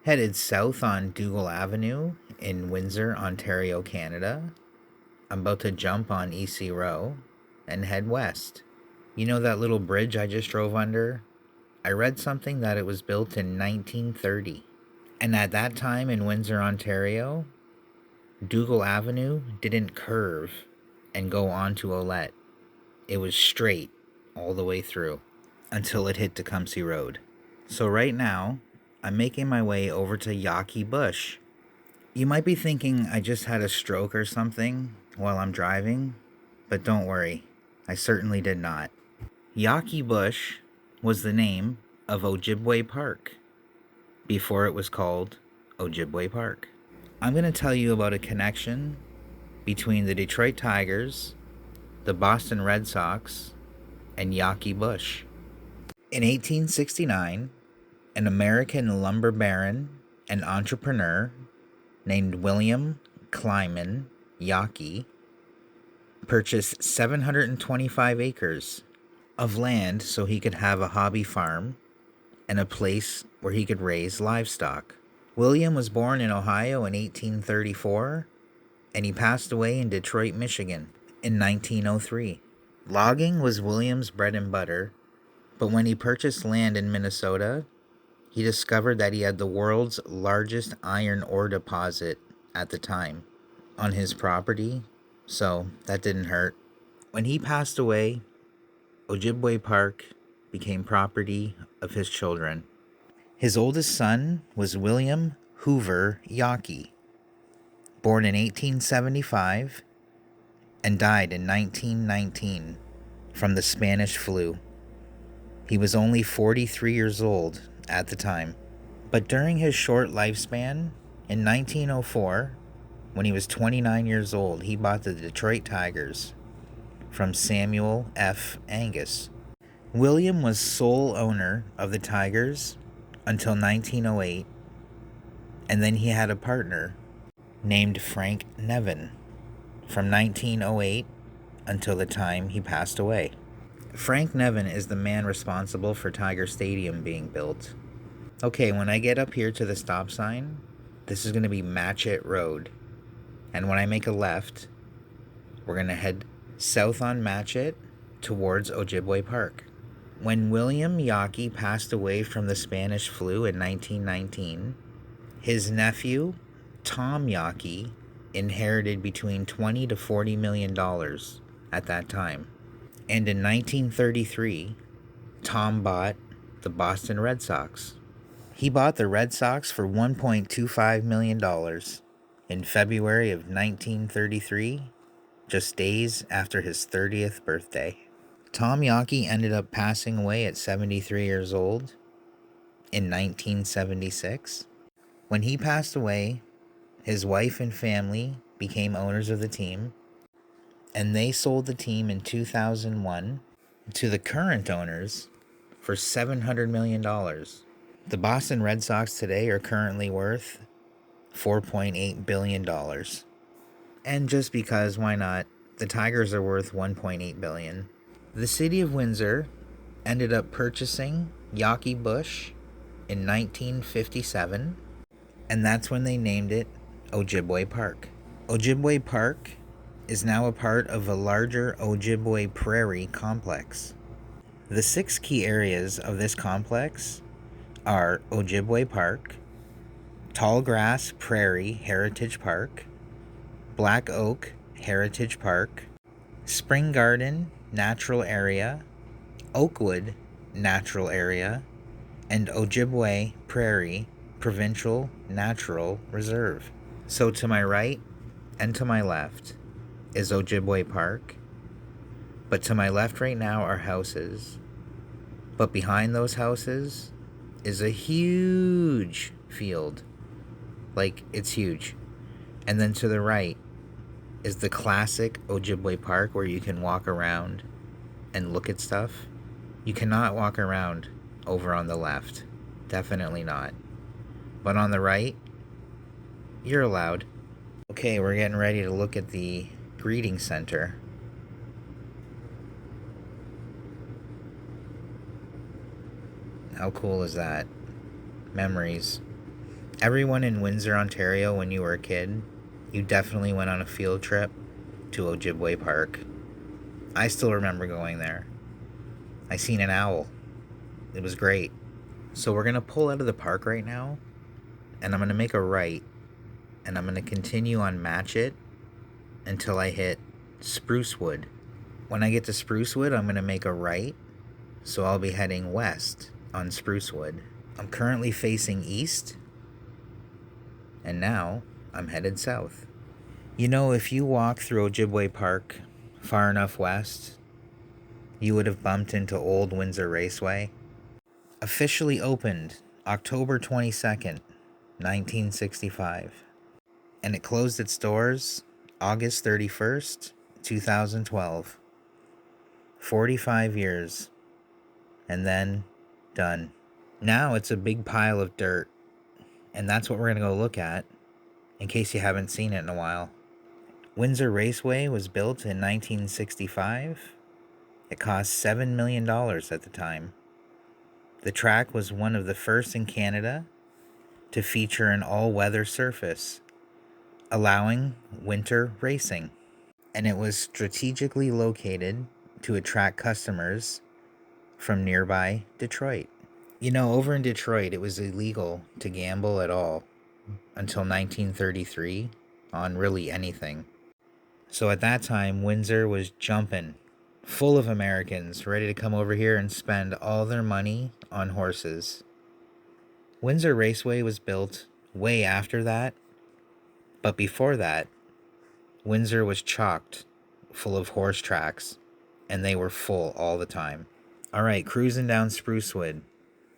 Headed south on Dougal Avenue in Windsor, Ontario, Canada. I'm about to jump on EC Row and head west. You know that little bridge I just drove under? I read something that it was built in 1930. And at that time in Windsor, Ontario, Dougal Avenue didn't curve and go onto Olette. It was straight all the way through until it hit Tecumseh Road. So right now, I'm making my way over to Yawkey Bush. You might be thinking I just had a stroke or something while I'm driving, but don't worry, I certainly did not. Yawkey Bush was the name of Ojibway Park before it was called Ojibway Park. I'm going to tell you about a connection between the Detroit Tigers, the Boston Red Sox, and Yawkey Bush. In 1869, an American lumber baron and entrepreneur named William Clyman Yaki purchased 725 acres of land so he could have a hobby farm and a place where he could raise livestock. William was born in Ohio in 1834, and he passed away in Detroit, Michigan in 1903. Logging was William's bread and butter, but when he purchased land in Minnesota, he discovered that he had the world's largest iron ore deposit at the time on his property, so that didn't hurt. When he passed away, Ojibway Park became property of his children. His oldest son was William Hoover Yaki, born in 1875 and died in 1919 from the Spanish flu. He was only 43 years old at the time. But during his short lifespan, in 1904, when he was 29 years old, he bought the Detroit Tigers from Samuel F. Angus. William was sole owner of the Tigers until 1908, and then he had a partner named Frank Nevin from 1908 until the time he passed away. Frank Nevin is the man responsible for Tiger Stadium being built. Okay, when I get up here to the stop sign, this is going to be Matchett Road. And when I make a left, we're going to head south on Matchett towards Ojibway Park. When William Yaki passed away from the Spanish flu in 1919, his nephew, Tom Yaki, inherited between $20 to $40 million at that time. And in 1933, Tom bought the Boston Red Sox. He bought the Red Sox for $1.25 million in February of 1933, just days after his 30th birthday. Tom Yaki ended up passing away at 73 years old in 1976. When he passed away, his wife and family became owners of the team, and they sold the team in 2001 to the current owners for $700 million. The Boston Red Sox today are currently worth $4.8 billion. And just because, why not? The Tigers are worth $1.8 billion. The city of Windsor ended up purchasing Yawkey Bush in 1957, and that's when they named it Ojibway Park. Ojibway Park is now a part of a larger Ojibway Prairie complex. The 6 key areas of this complex are Ojibway Park, Tallgrass Prairie Heritage Park, Black Oak Heritage Park, Spring Garden Natural Area, Oakwood Natural Area, and Ojibway Prairie Provincial Natural Reserve. So to my right and to my left is Ojibway Park, but to my left right now are houses. But behind those houses is a huge field. Like, it's huge. And then to the right is the classic Ojibway Park where you can walk around and look at stuff. You cannot walk around over on the left. Definitely not. But on the right, you're allowed. Okay, we're getting ready to look at the greeting center. How cool is that? Memories. Everyone in Windsor, Ontario, when you were a kid, you definitely went on a field trip to Ojibway Park. I still remember going there. I seen an owl. It was great. So we're going to pull out of the park right now, and I'm going to make a right, and I'm going to continue on Match It until I hit Sprucewood. When I get to Sprucewood, I'm going to make a right, so I'll be heading west on Sprucewood. I'm currently facing east, and now I'm headed south. You know, if you walk through Ojibway Park far enough west, you would have bumped into Old Windsor Raceway. Officially opened October 22nd, 1965. And it closed its doors August 31st, 2012. 45 years. And then done. Now it's a big pile of dirt. And that's what we're going to go look at, in case you haven't seen it in a while. Windsor Raceway was built in 1965. It cost $7 million at the time. The track was one of the first in Canada to feature an all-weather surface, allowing winter racing. And it was strategically located to attract customers from nearby Detroit. You know, over in Detroit, it was illegal to gamble at all until 1933 on really anything. So at that time, Windsor was jumping, full of Americans ready to come over here and spend all their money on horses. Windsor Raceway was built way after that, but before that, Windsor was chocked full of horse tracks, and they were full all the time. All right, cruising down Sprucewood.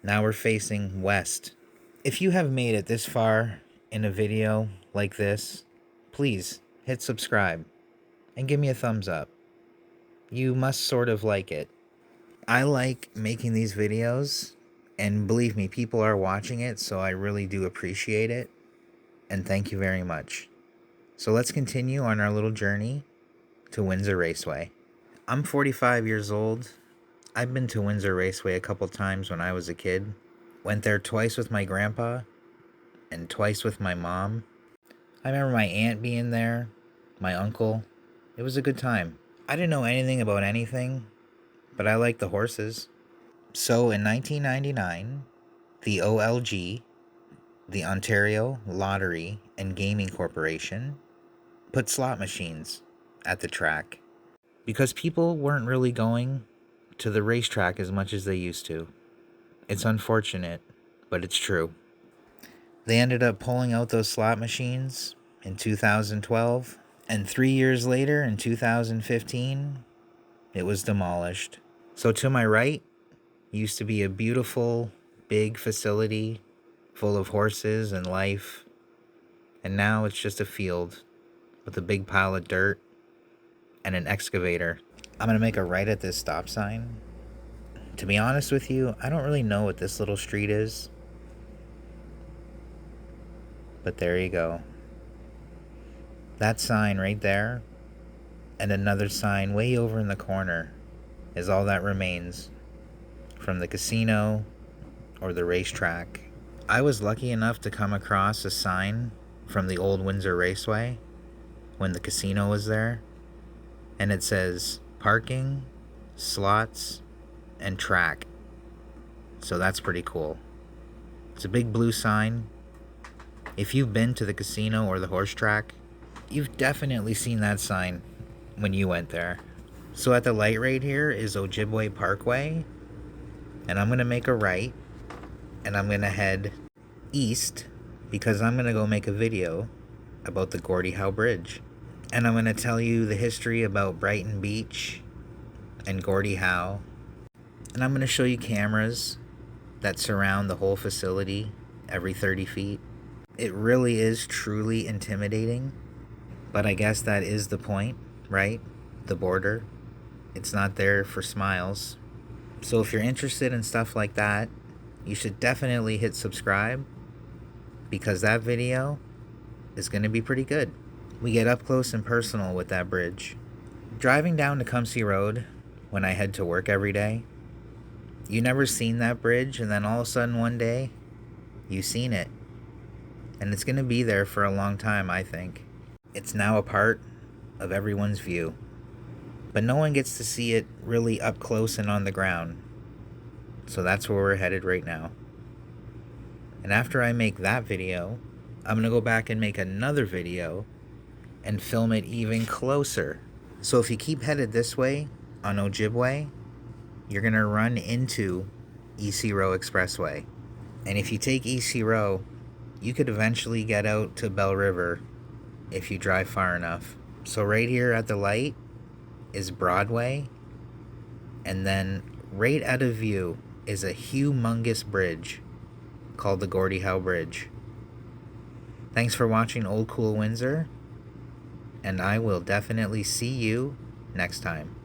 Now we're facing west. If you have made it this far in a video like this, please hit subscribe and give me a thumbs up. You must sort of like it. I like making these videos, and believe me, people are watching it, so I really do appreciate it, and thank you very much. So let's continue on our little journey to Windsor Raceway. I'm 45 years old. I've been to Windsor Raceway a couple times when I was a kid. Went there twice with my grandpa and twice with my mom. I remember my aunt being there, my uncle. It was a good time. I didn't know anything about anything, but I liked the horses. So in 1999, the OLG, the Ontario Lottery and Gaming Corporation, put slot machines at the track because people weren't really going to the racetrack as much as they used to. It's unfortunate, but it's true. They ended up pulling out those slot machines in 2012, and 3 years later, in 2015, it was demolished. So to my right used to be a beautiful, big facility full of horses and life, and now it's just a field with a big pile of dirt and an excavator. I'm going to make a right at this stop sign. To be honest with you, I don't really know what this little street is, but there you go. That sign right there, and another sign way over in the corner, is all that remains from the casino or the racetrack. I was lucky enough to come across a sign from the old Windsor Raceway when the casino was there, and it says parking, slots, and track. So that's pretty cool. It's a big blue sign. If you've been to the casino or the horse track, you've definitely seen that sign when you went there. So at the light right here is Ojibway Parkway, and I'm going to make a right, and I'm going to head east because I'm going to go make a video about the Gordie Howe Bridge. And I'm going to tell you the history about Brighton Beach and Gordie Howe. And I'm going to show you cameras that surround the whole facility every 30 feet. It really is truly intimidating, but I guess that is the point, right? The border. It's not there for smiles. So if you're interested in stuff like that, you should definitely hit subscribe because that video is going to be pretty good. We get up close and personal with that bridge. Driving down Tecumseh Road when I head to work every day, you never seen that bridge, and then all of a sudden one day, you seen it. And it's going to be there for a long time, I think. It's now a part of everyone's view. But no one gets to see it really up close and on the ground. So that's where we're headed right now. And after I make that video, I'm going to go back and make another video and film it even closer. So if you keep headed this way on Ojibway, you're going to run into EC Row Expressway. And if you take EC Row, you could eventually get out to Bell River if you drive far enough. So right here at the light is Broadway, and then right out of view is a humongous bridge called the Gordie Howe Bridge. Thanks for watching Old Cool Windsor, and I will definitely see you next time.